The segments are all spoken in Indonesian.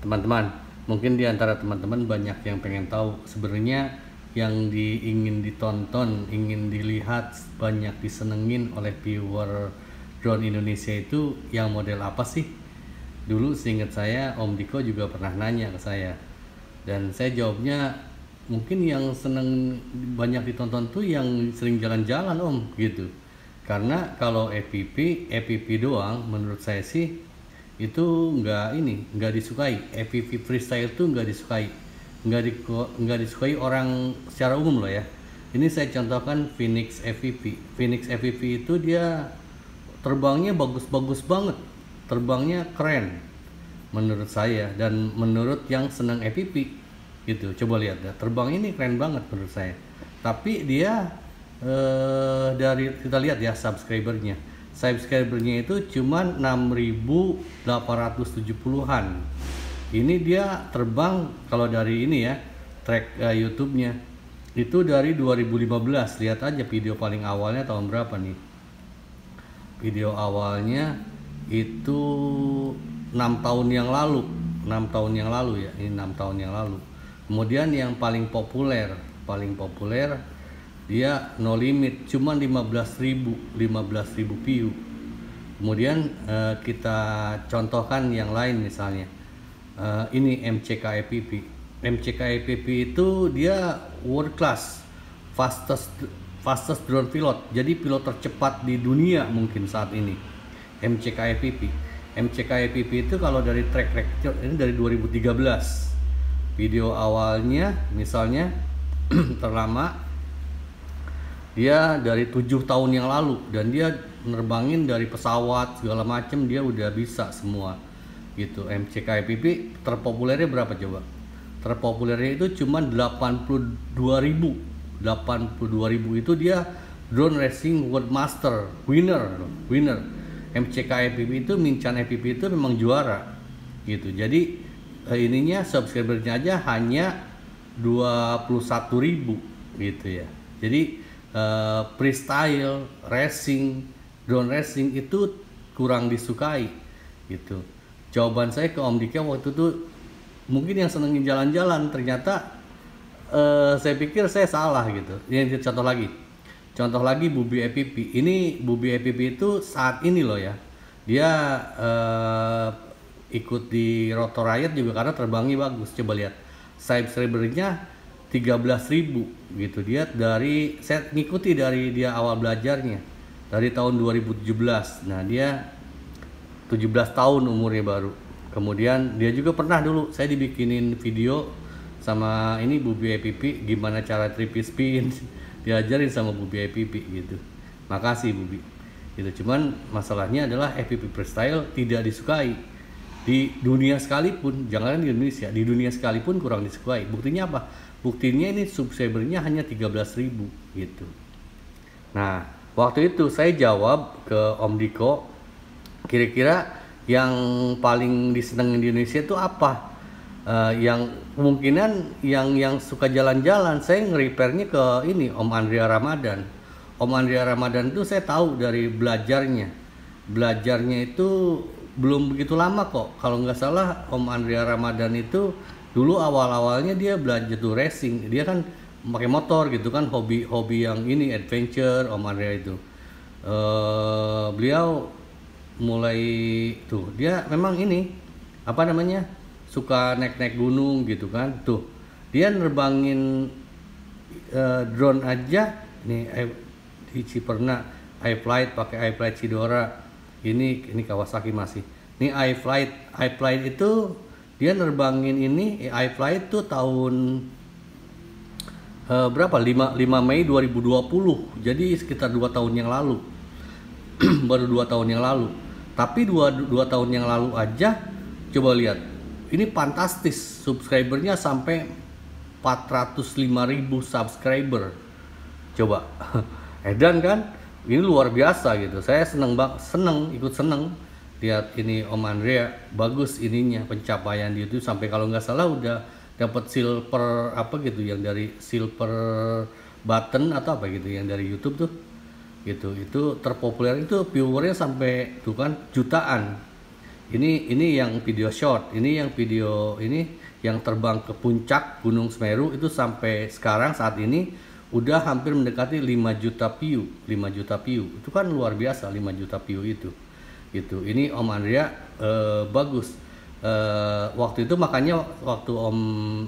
teman-teman. Mungkin di antara teman-teman banyak yang pengen tahu sebenarnya yang ingin ditonton, ingin dilihat, banyak disenengin oleh viewer drone Indonesia itu yang model apa sih? Dulu seingat saya Om Diko juga pernah nanya ke saya, dan saya jawabnya mungkin yang seneng banyak ditonton tuh yang sering jalan-jalan Om gitu. Karena kalau EPP doang menurut saya sih itu nggak disukai. EPP freestyle tuh nggak disukai, nggak disukai orang secara umum loh ya. Ini saya contohkan Phoenix EPP. Phoenix EPP itu dia terbangnya bagus-bagus banget, terbangnya keren menurut saya dan menurut yang senang EPP gitu. Coba lihat ya, terbang ini keren banget menurut saya. Tapi dia dari kita lihat ya subscribernya itu cuma 6.870-an. Ini dia terbang kalau dari ini ya track YouTube-nya itu dari 2015. Lihat aja video paling awalnya tahun berapa nih. Video awalnya itu 6 tahun yang lalu. 6 tahun yang lalu ya, ini 6 tahun yang lalu. Kemudian yang paling populer dia no limit cuma 15.000 view. Kemudian kita contohkan yang lain misalnya ini MCK EPP. MCK EPP itu dia world class fastest drone pilot. Jadi pilot tercepat di dunia mungkin saat ini. MCK EPP itu kalau dari track record ini dari 2013. Video awalnya misalnya terlama dia dari 7 tahun yang lalu, dan dia nerbangin dari pesawat segala macem, dia udah bisa semua gitu. MCK EPP terpopulernya berapa coba? Terpopulernya itu cuma 82.000 itu dia drone racing world master winner. MCK EPP itu Mincan EPP itu memang juara gitu. Jadi ininya subscribernya aja hanya 21.000 gitu ya. Jadi freestyle racing, drone racing itu kurang disukai gitu. Jawaban saya ke Om Dika waktu itu, mungkin yang senengin jalan-jalan, ternyata saya pikir saya salah gitu. Ini contoh lagi Bubi EPP. Ini Bubi EPP itu saat ini loh ya, dia ikut di Rotor Riot juga karena terbangnya bagus. Coba lihat subscribernya 13.000 gitu. Dia saya ngikuti dari dia awal belajarnya dari tahun 2017. Nah, dia 17 tahun umurnya baru. Kemudian dia juga pernah dulu saya dibikinin video sama ini Bubi EPP gimana cara trippy spin. Diajarin sama Bubi EPP gitu. Makasih Bubi. Gitu. Cuman masalahnya adalah EPP freestyle tidak disukai di dunia sekalipun, jangan di Indonesia, di dunia sekalipun kurang disukai. Buktinya apa? Buktinya ini subscribernya hanya 13.000 gitu. Nah, waktu itu saya jawab ke Om Diko, kira-kira yang paling disenengin di Indonesia itu apa? Yang kemungkinan yang suka jalan-jalan, saya nge-repairnya ke ini Om Andrea Ramadan. Om Andrea Ramadan itu saya tahu dari belajarnya itu belum begitu lama kok. Kalau nggak salah Om Andrea Ramadan itu dulu awal-awalnya dia belajar tuh racing. Dia kan pakai motor gitu kan, hobi yang ini adventure Om Andrea itu. Beliau mulai tuh dia memang ini apa namanya suka naik gunung gitu kan. Tuh dia nerbangin drone aja nih di Ciperna iFlight, pakai iFlight Cidora. Ini Kawasaki masih. Ini iFlight itu dia nerbangin ini iFlight tuh tahun berapa? 5 Mei 2020. Jadi sekitar 2 tahun yang lalu. Baru 2 tahun yang lalu. Tapi 2 tahun yang lalu aja coba lihat. Ini fantastis, subscribernya sampai 405.000 subscriber. Coba. Edan kan? Ini luar biasa gitu. Saya ikut seneng lihat ini Om Andrea, bagus ininya pencapaian dia itu sampai kalau nggak salah udah dapat silver apa gitu, yang dari silver button atau apa gitu yang dari YouTube tuh gitu. Itu terpopuler, itu viewernya sampai tuh kan jutaan Ini yang video short, ini yang video ini yang terbang ke puncak Gunung Semeru itu sampai sekarang saat ini udah hampir mendekati 5 juta view, 5 juta view. Itu kan luar biasa 5 juta view itu. Gitu. Ini Om Andrea bagus. Waktu itu makanya waktu Om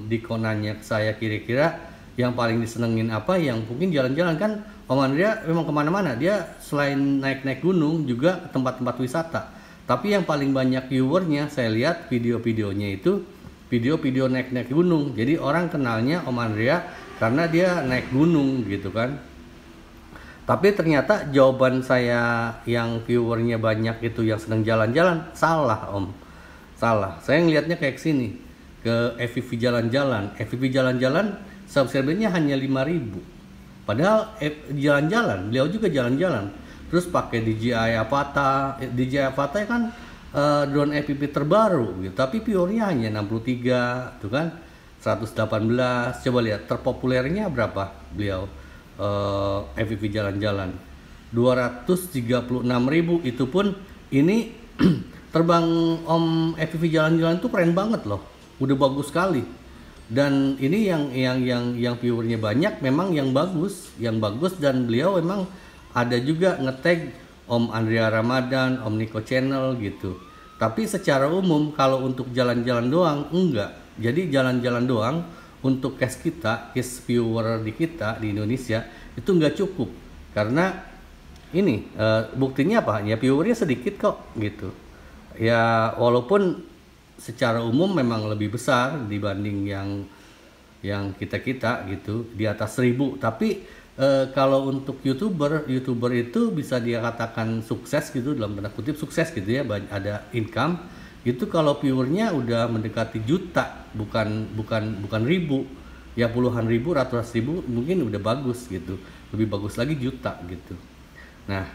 Diko nanya ke saya kira-kira yang paling disenengin apa, yang mungkin jalan-jalan kan Om Andrea memang kemana-mana, dia selain naik-naik gunung juga ke tempat-tempat wisata. Tapi yang paling banyak viewernya saya lihat video-videonya itu video-video naik-naik gunung. Jadi orang kenalnya Om Andrea karena dia naik gunung gitu kan. Tapi ternyata jawaban saya yang viewernya banyak itu yang sedang jalan-jalan salah Om. Salah. Saya ngelihatnya kayak sini ke FPV jalan-jalan. FPV jalan-jalan subscribernya hanya 5.000. Padahal jalan-jalan, beliau juga jalan-jalan. Terus pakai DJI Avata. DJI Avata kan drone FPV terbaru gitu. Tapi viewernya hanya 63 tuh kan. 118. Coba lihat terpopulernya berapa beliau FPV jalan-jalan. 236.000, itu pun ini terbang Om FPV jalan-jalan itu keren banget loh. Udah bagus sekali. Dan ini yang viewernya banyak memang yang bagus, dan beliau memang ada juga ngetag Om Andrea Ramadan, Om Niko Channel gitu. Tapi secara umum kalau untuk jalan-jalan doang enggak. Jadi jalan-jalan doang untuk case viewer di kita di Indonesia itu enggak cukup. Karena ini buktinya apa? Ya viewernya sedikit kok gitu. Ya walaupun secara umum memang lebih besar dibanding yang kita gitu di atas 1.000, tapi kalau untuk youtuber itu bisa dia katakan sukses gitu, dalam tanda kutip sukses gitu ya, ada income itu kalau viewernya udah mendekati juta, bukan ribu ya, puluhan ribu, ratusan ribu mungkin udah bagus gitu, lebih bagus lagi juta gitu. Nah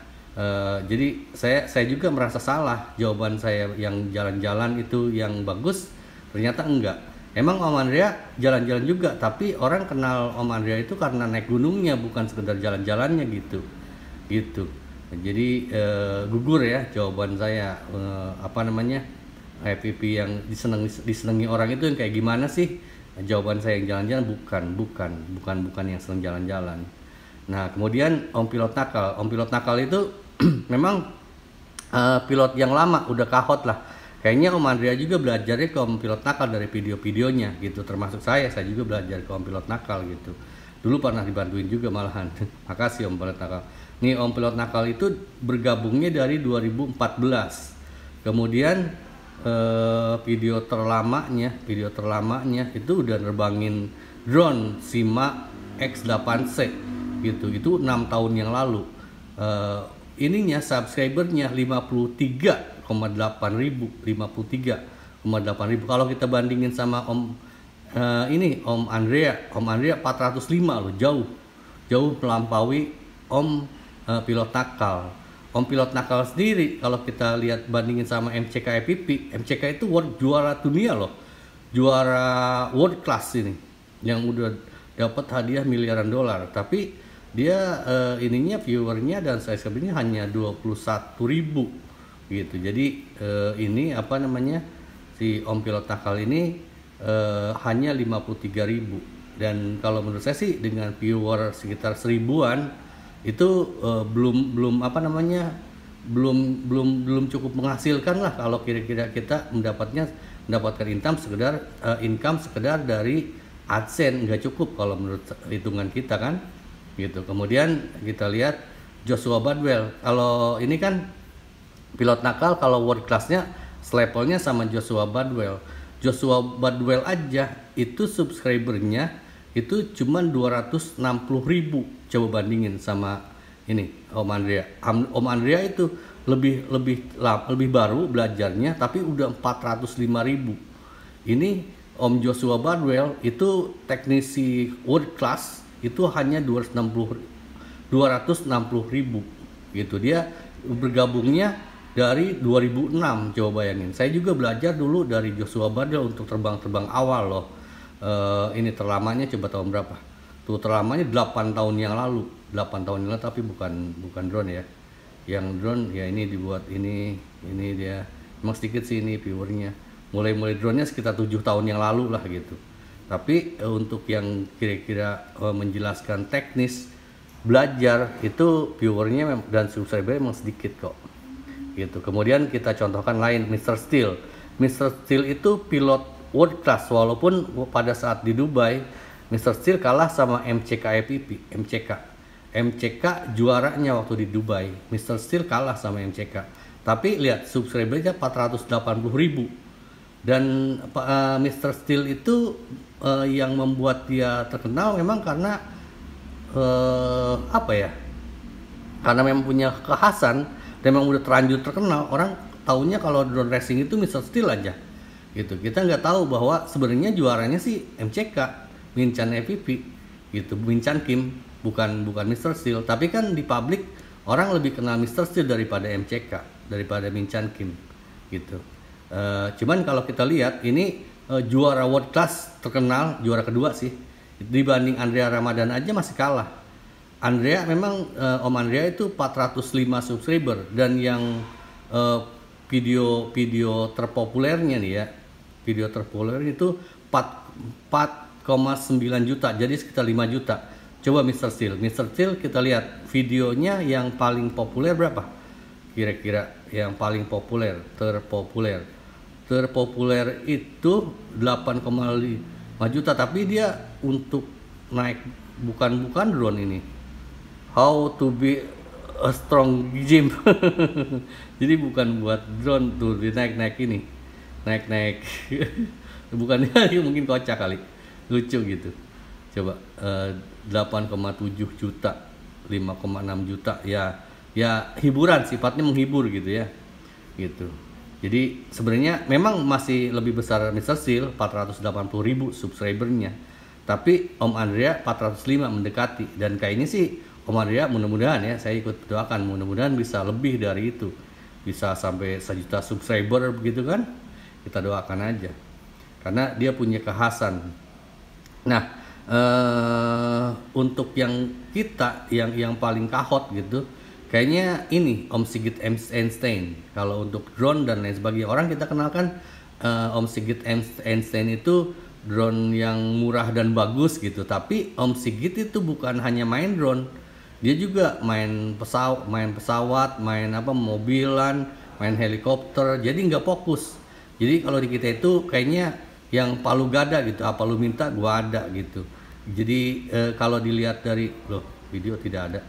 jadi saya juga merasa salah, jawaban saya yang jalan-jalan itu yang bagus ternyata enggak. Emang Om Andrea jalan-jalan juga, tapi orang kenal Om Andrea itu karena naik gunungnya, bukan sekedar jalan-jalannya gitu. Jadi gugur ya jawaban saya. FPV yang disenangi orang itu yang kayak gimana sih? Jawaban saya yang jalan-jalan bukan yang senang jalan-jalan. Nah kemudian Om Pilot Nakal itu memang pilot yang lama, udah kahot lah. Kayaknya Om Andrea juga belajarnya ke Om Pilot Nakal dari video-videonya gitu, termasuk saya juga belajar ke Om Pilot Nakal gitu. Dulu pernah dibantuin juga malahan. Makasih Om Pilot Nakal. Nih Om Pilot Nakal itu bergabungnya dari 2014. Kemudian video terlamanya itu udah nerbangin drone Sima X8C gitu. Itu 6 tahun yang lalu. Ininya subscribernya 53,8 ribu. Kalau kita bandingin sama Om Andrea 405 loh, jauh melampaui Om Pilot Nakal. Om Pilot Nakal sendiri kalau kita lihat bandingin sama MCK FPV, MCK itu juara dunia loh, juara world class ini, yang udah dapat hadiah miliaran dolar. Tapi dia ininya viewernya dan subscribernya hanya 21.000 gitu. Jadi ini si Om Pilot Nakal ini hanya 53.000. Dan kalau menurut saya sih dengan viewer sekitar 1.000-an itu belum cukup menghasilkan lah kalau kira-kira kita mendapatkan income sekedar dari AdSense, nggak cukup kalau menurut hitungan kita kan gitu. Kemudian kita lihat Joshua Badwell. Kalau ini kan Pilot Nakal kalau world class-nya selevelnya sama Joshua Badwell. Joshua Badwell aja itu subscribernya itu cuma 260.000. Coba bandingin sama ini Om Andrea. Om Andrea itu lebih baru belajarnya tapi udah 405.000. Ini Om Joshua Badwell itu teknisi world class itu hanya 260.000 gitu. Dia bergabungnya dari 2006, coba bayangin. Saya juga belajar dulu dari Joshua Badwell untuk terbang awal loh. Ini terlamanya coba tahun berapa? Tuh terlamanya 8 tahun yang lalu. 8 tahun yang lalu, tapi bukan drone ya. Yang drone ya ini dibuat ini dia memang sedikit sih ini viewernya. Mulai drone-nya sekitar 7 tahun yang lalu lah gitu. Tapi untuk yang kira-kira menjelaskan teknis belajar itu viewernya dan subscriber memang sedikit kok gitu. Kemudian kita contohkan lain, Mr. Steel. Mr. Steel itu pilot world class, walaupun pada saat di Dubai Mr. Steel kalah sama MCK EPP. MCK juaranya waktu di Dubai, Mr. Steel kalah sama MCK. Tapi lihat subscribernya 480.000. Dan Mr. Steel itu yang membuat dia terkenal memang karena apa ya? Karena memang punya kekhasan dan memang udah terlanjur terkenal. Orang taunya kalau drone racing itu Mr. Steel aja gitu. Kita nggak tahu bahwa sebenarnya juaranya sih MCK, Min Chan EPP gitu, Min Chan Kim, bukan Mr. Steel. Tapi kan di publik orang lebih kenal Mr. Steel daripada MCK, daripada Min Chan Kim gitu. Cuman kalau kita lihat ini juara world class terkenal, juara kedua sih, dibanding Andrea Ramadan aja masih kalah. Andrea memang Om Andrea itu 405 subscriber, dan yang video terpopulernya nih ya, video terpopuler itu 4,9 juta, jadi sekitar 5 juta. Coba Mr. Steel kita lihat videonya yang paling populer berapa? Kira-kira yang paling populer, terpopuler itu 8,5 juta, tapi dia untuk naik bukan drone ini. How to be a strong gym. Jadi bukan buat drone tuh naik ini. Naik. Bukan mungkin kocak kali. Lucu gitu. Coba 8,7 juta, 5,6 juta ya hiburan, sifatnya menghibur gitu ya. Gitu. Jadi sebenarnya memang masih lebih besar Mr. Steel, 480.000 subscribernya. Tapi Om Andrea 405 mendekati, dan kayak ini sih Om Andrea mudah-mudahan ya, saya ikut doakan mudah-mudahan bisa lebih dari itu. Bisa sampai 1 juta subscriber begitu kan. Kita doakan aja. Karena dia punya kekhasan. Nah, untuk yang kita yang paling kahot gitu, kayaknya ini Om Sigit Einstein. Kalau untuk drone dan lain sebagainya, orang kita kenalkan Om Sigit Einstein itu drone yang murah dan bagus gitu. Tapi Om Sigit itu bukan hanya main drone, dia juga main pesawat, main mobilan, main helikopter. Jadi nggak fokus. Jadi kalau di kita itu kayaknya yang palu gada gitu, apa lu minta gua ada gitu. Jadi kalau dilihat dari video tidak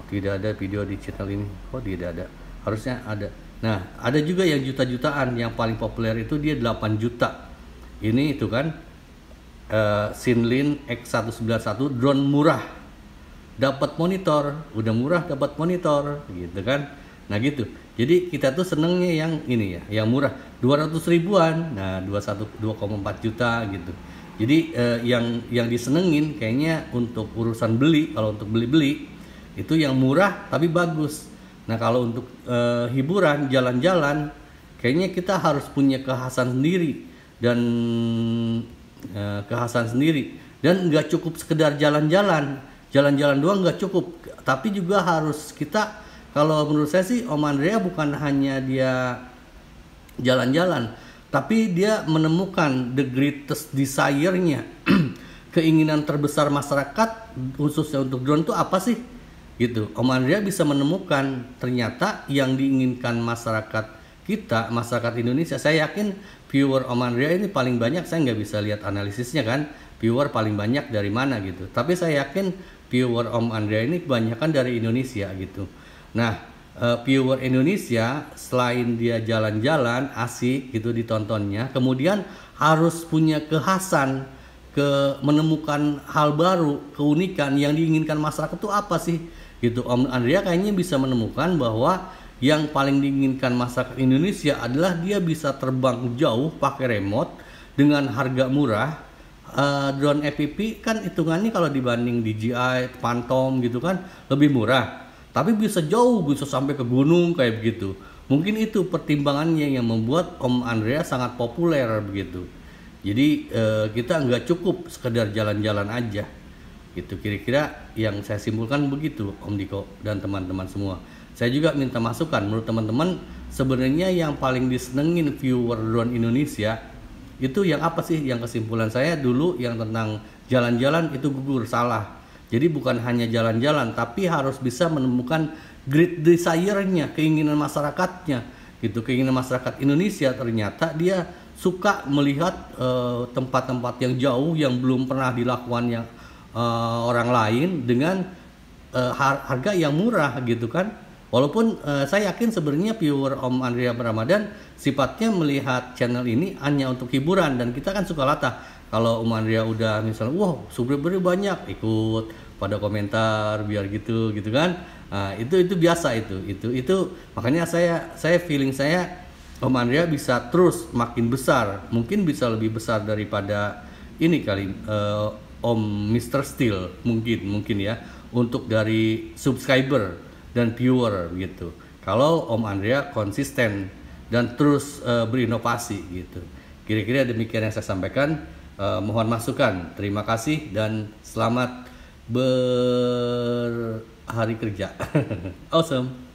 ada video di channel ini. Kok tidak ada? Harusnya ada. Nah, ada juga yang juta-jutaan, yang paling populer itu dia 8 juta. Ini itu kan Sinlin X191 drone murah. Dapat monitor, udah murah dapat monitor gitu kan. Nah gitu. Jadi kita tuh senengnya yang ini ya, yang murah, 200 ribuan. Nah, 2,4 juta gitu. Jadi yang disenengin kayaknya untuk urusan beli, kalau untuk beli itu yang murah tapi bagus. Nah, kalau untuk hiburan, jalan-jalan, kayaknya kita harus punya kekhasan sendiri dan dan nggak cukup sekedar jalan-jalan doang nggak cukup, tapi juga harus kita, kalau menurut saya sih Om Andrea bukan hanya dia jalan-jalan, tapi dia menemukan the greatest desire-nya. Keinginan terbesar masyarakat khususnya untuk drone itu apa sih? Gitu. Om Andrea bisa menemukan ternyata yang diinginkan masyarakat kita, masyarakat Indonesia. Saya yakin viewer Om Andrea ini paling banyak, saya nggak bisa lihat analisisnya kan, viewer paling banyak dari mana gitu. Tapi saya yakin viewer Om Andrea ini kebanyakan dari Indonesia gitu. Nah, viewer Indonesia selain dia jalan-jalan asik gitu ditontonnya, kemudian harus punya kekhasan, menemukan hal baru, keunikan yang diinginkan masyarakat itu apa sih gitu. Om Andrea kayaknya bisa menemukan bahwa yang paling diinginkan masyarakat Indonesia adalah dia bisa terbang jauh pakai remote dengan harga murah. Drone FPV kan hitungannya kalau dibanding DJI, Phantom gitu kan lebih murah, tapi bisa jauh, bisa sampai ke gunung kayak begitu. Mungkin itu pertimbangannya yang membuat Om Andrea sangat populer begitu. Jadi kita nggak cukup sekedar jalan-jalan aja gitu. Kira-kira yang saya simpulkan begitu Om Diko dan teman-teman semua. Saya juga minta masukan, menurut teman-teman sebenarnya yang paling disenengin viewer drone Indonesia itu yang apa sih? Yang kesimpulan saya dulu yang tentang jalan-jalan itu gugur, salah. Jadi bukan hanya jalan-jalan, tapi harus bisa menemukan great desire-nya, keinginan masyarakatnya gitu. Keinginan masyarakat Indonesia ternyata dia suka melihat tempat-tempat yang jauh yang belum pernah dilakukan yang orang lain dengan harga yang murah gitu kan. Walaupun saya yakin sebenarnya viewer Om Andrea Ramadan sifatnya melihat channel ini hanya untuk hiburan, dan kita kan suka latah kalau Om Andrea udah misalnya wow subscriber banyak, ikut pada komentar biar gitu kan. Nah, itu biasa itu makanya saya feeling saya Om Andrea bisa terus makin besar, mungkin bisa lebih besar daripada ini kali Om Mr. Steel mungkin ya, untuk dari subscriber dan viewer gitu. Kalau Om Andrea konsisten dan terus berinovasi gitu. Kira-kira demikian yang saya sampaikan. Mohon masukan. Terima kasih dan selamat berhari kerja. Awesome.